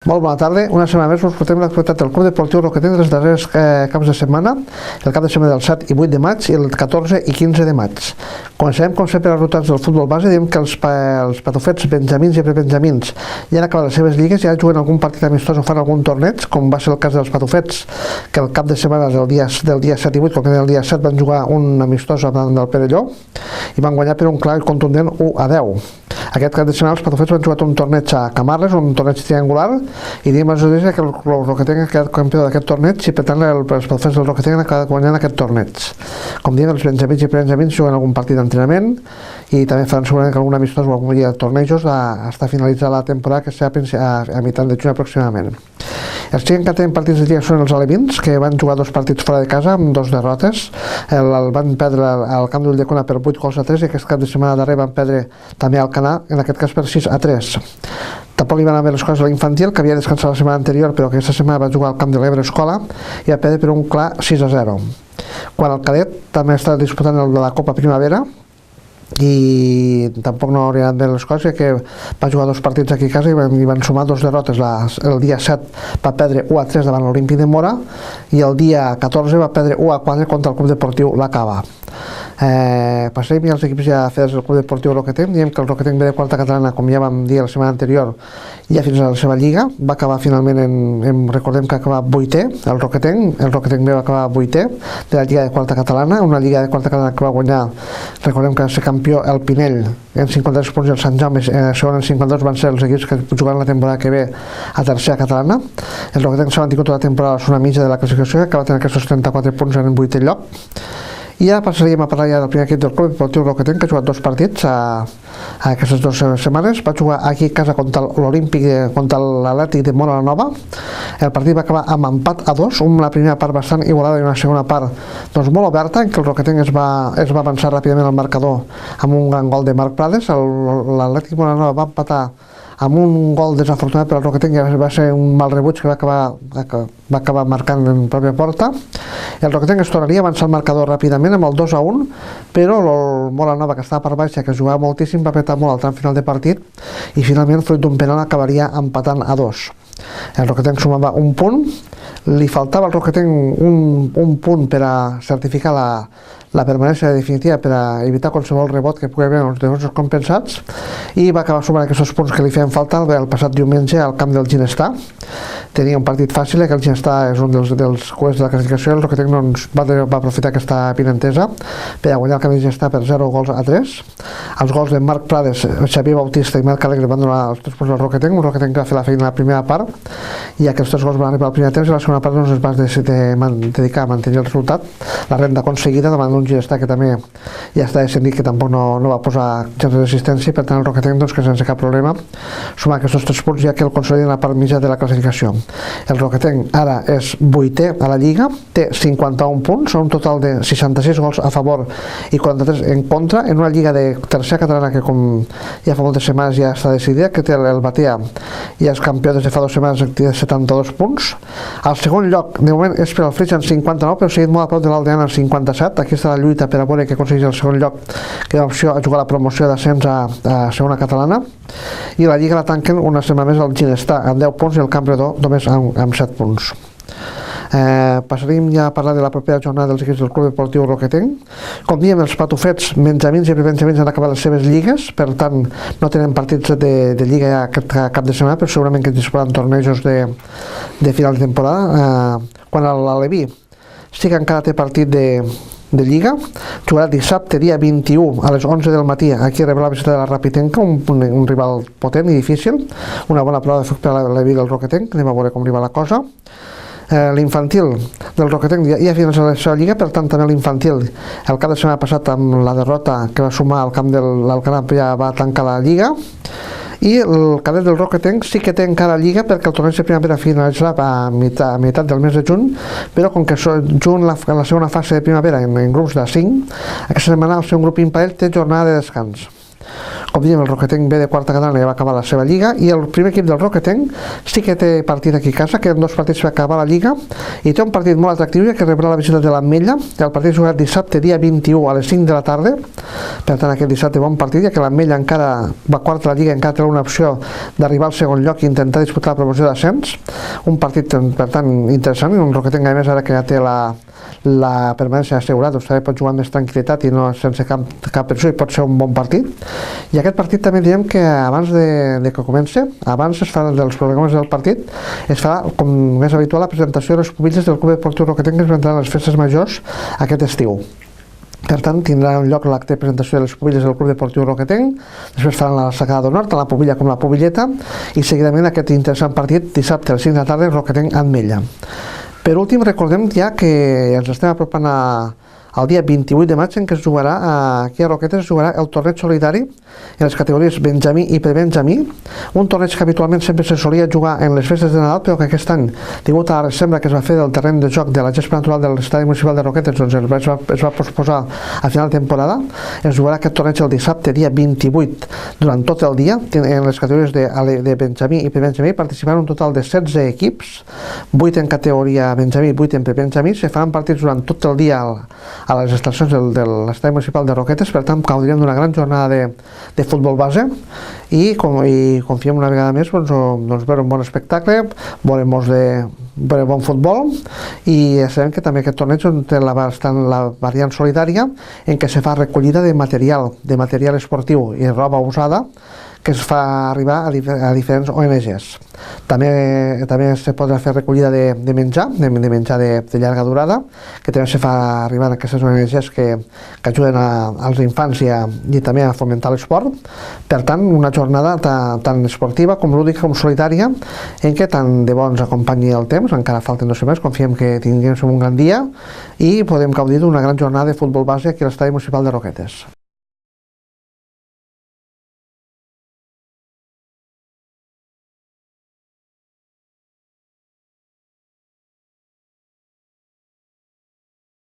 Molt bona tarda. Una setmana més us portem l'actualitat del Club Deportiu Roquetenc dels darrers caps de setmana, el cap de setmana del 7 i 8 de maig i el 14 i 15 de maig. Comencem, com sempre, els resultats del futbol base. Diem que els patufets benjamins i prebenjamins ja han acabat les seves lligues, ja juguen algun partit amistós o fan algun torneig, com va ser el cas dels patufets, que el cap de setmana del dia 7 i 8, com el dia 7 van jugar un amistós davant del Perelló i van guanyar per un clar i contundent 1-10. Aquest cap de setmana els patufets van jugar un torneig a Camarles, un torneig triangular, i diem als judicis que el Roquetenc ha quedat campió d'aquest torneig i per tant els patufets del Roquetenc han acabat guanyant aquest torneig. Com diem, els benjamins i prebenjamins juguen algun partit d'entrenament i també faran segurament que algun amistós o algun dia de tornejos hasta finalitzar la temporada, que serà a meitat de juny aproximadament. Els que encara tenen partits de lliga són els alevins, que van jugar dos partits fora de casa amb dos derrotes. El van perdre al camp d'Ulldecona per 8-3 i aquest cap de setmana darrer van perdre també al Canà, en aquest cas per 6-3. Tampoc li van haver les coses a l'infantil, que havia descansat la setmana anterior, però que aquesta setmana va jugar al camp de l'Ebre Escola i va perdre per un clar 6-0. Quan el cadet també està disputant el de la Copa Primavera, i tampoc no hauria anat bé les coses, que va jugar dos partits aquí a casa i van sumar dos derrotes. El dia 7 va perdre 1-3 davant l'Olímpic de Mora i el dia 14 va perdre 1-4 contra el Club Deportiu La Cava. Passarem als equips ja fets del Club Deportiu Roquetenc. Diem que el Roquetenc ve de quarta catalana, com ja vam dir la setmana anterior, ja fins a la seva lliga. Va acabar finalment recordem que ha acabat 8è el Roquetenc ve va acabar 8è de la lliga de quarta catalana, una lliga de quarta catalana que va guanyar, recordem que va ser campió el Pinell en 53 punts i el Sant Jaume segon en 52, van ser els equips que jugaran la temporada que ve a tercera catalana. El Roquetenc s'ha mantingut tota la temporada a la zona mitja de la classificació, que ha acabat en aquests 34 punts en 8è lloc. I ja passaríem a parlar ja del primer equip del Club Deportiu Roquetenc, que ha jugat dos partits a aquestes dues setmanes. Va jugar aquí a casa contra l'Olímpic, contra l'Atlètic de Móra la Nova. El partit va acabar amb empat a 2, una primera part bastant igualada i una segona part doncs, molt oberta, en què el Roquetenc es va avançar ràpidament al marcador amb un gran gol de Marc Prades. L'Atlètic de Móra la Nova va empatar amb un gol desafortunat per al Roquetenc, que va ser un mal rebuig que va acabar marcant en pròpia porta. El Roquetenc es tornaria a avançar el marcador ràpidament amb el 2-1, però el Móra Nova, que estava per baixa, que jugava moltíssim, va apretar molt al tram final de partit i finalment, fruit d'un penal, acabaria empatant a 2. El Roquetenc sumava un punt, li faltava al Roquetenc un punt per a certificar la permanència definitiva, per a evitar qualsevol rebot que pugui haver en els defensos compensats, i va acabar sumant aquests punts que li feien falta el passat diumenge al camp del Ginestà. Tenia un partit fàcil, que el Ginestà és un dels cues de la classificació. El Roquetenc doncs, va aprofitar aquesta avinentesa per a guanyar el camp del Ginestà per 0-3. Els gols de Marc Prades, Xavier Bautista i Marc Alegre van donar els 3 punts al Roquetenc. Un Roquetenc que va fer la feina a la primera part i aquests 3 gols van arribar al primer temps, i la segona part doncs, es va dedicar a mantenir el resultat, la renda aconseguida davant d'un Ginestà que també ja està descendit, que tampoc no va posar gens de resistència, i per tant el Roquetenc doncs, que sense cap problema sumar aquests 3 punts, ja que el consolida en la part mitja de la classificació. El Roquetenc ara és 8è a la Lliga, té 51 punts, són un total de 66 gols a favor i 43 en contra, en una Lliga de tercera catalana que, com ja fa moltes setmanes ja està decidida, que té el Batea, ja és campió des de fa 2 setmanes, de 72 punts. El segon lloc de moment és per al Flix en 59, però seguit molt a prop de l'Aldeana en 57. Aquí està la lluita per a veure que aconsegueix el segon lloc, que dona opció a jugar la promoció d'ascens a segona catalana, i la Lliga la tanquen una setmana més al Ginestà amb 10 punts i el Campredó només amb 7 punts. Passaríem ja a parlar de la propera jornada dels equips del Club Deportiu Roquetenc. Com diem, els patufets benjamins i prebenjamins han acabat les seves lligues, per tant no tenen partits de lliga ja aquest cap de setmana, però segurament que disputaran tornejos de final de temporada. Quan l'Aleví sí que encara té partit de Lliga, jugarà dissabte dia 21 a les 11 del matí, aquí rebrà la visita de la Rapitenca, un rival potent i difícil, una bona prova de foc per a l'Aleví del Roquetenc. Anem a veure com li va la cosa. L'infantil del Roquetenc ja fins a la seva lliga, per tant també l'infantil el cap de setmana passat amb la derrota que va sumar al camp de l'Alcanar ja va tancar la lliga, i el cadet del Roquetenc sí que té encara lliga, perquè el torneig de primavera finalitzarà a meitat del mes de juny, però com que juguen la segona fase de primavera en grups de 5, aquesta setmana el seu grup imparell té jornada de descans. com dèiem, el Roquetenc B de quarta catalana ja va acabar la seva lliga, i el primer equip del Roquetenc sí que té partit aquí a casa, que en 2 partits va acabar la lliga, i té un partit molt atractiu, que rebrà la visita de l'Ametlla. El partit es jugarà dissabte, dia 21, a les 5 de la tarda. Per tant, aquest dissabte bon partit, ja que l'Ametlla encara va quarta a la lliga, encara té una opció d'arribar al segon lloc i intentar disputar la promoció d'ascens. Un partit, per tant, interessant, un Roquetenc, a més, ara que ja té la permanència assegurada, també pot jugar amb més tranquil·litat i no sense cap pressió, i pot ser un bon partit. I aquest partit també diem que abans de que comenci, abans es farà dels programes del partit, es farà, com és habitual, la presentació de les pubilles del Club Esportiu Roquetenc, que es vendran les festes majors aquest estiu. Per tant, tindrà un lloc l'acte de presentació de les pubilles del Club Deportiu Roquetenc, després faran la sacada d'honor, tant la pubilla com la pubilleta, i seguidament aquest interessant partit dissabte a les 5 de la tarda, Roquetenc-Ametlla. Per últim, recordem ja que ens estem apropant al dia 28 de maig, en què es jugarà, aquí a Roquetes, es jugarà el torneig solidari en les categories Benjamí i Prebenjamí, un torneig que habitualment sempre se solia jugar en les festes de Nadal, però que aquest any, degut a la ressembra que es va fer del terreny de joc de la gespa natural de l'estadi municipal de Roquetes, doncs es va posposar a final de temporada. Es jugarà aquest torneig el dissabte, dia 28, durant tot el dia, en les categories de Benjamí i Prebenjamí. Participaran un total de 16 equips, 8 en categoria Benjamí i 8 en Prebenjamí. Se faran partits durant tot el dia a les instal·lacions de l'estadi municipal de Roquetes. Per tant, gaudirem d'una gran jornada de futbol base, i confiem una vegada més veure un bon espectacle, veure bon futbol, i sabem que també aquest torneig té la variant solidària, en què se fa recollida de material esportiu i roba usada, que es fa arribar a diferents ONGs. També se podrà fer recollida de menjar de llarga durada, que també se fa arribar a aquestes ONGs que ajuden als infants i també a fomentar l'esport. Per tant, una jornada tant esportiva com lúdica com solidària, en què tant de bo ens acompanyi el temps, encara falten 2 setmanes, confiem que tinguem un gran dia i podem gaudir d'una gran jornada de futbol base aquí a l'estadi municipal de Roquetes.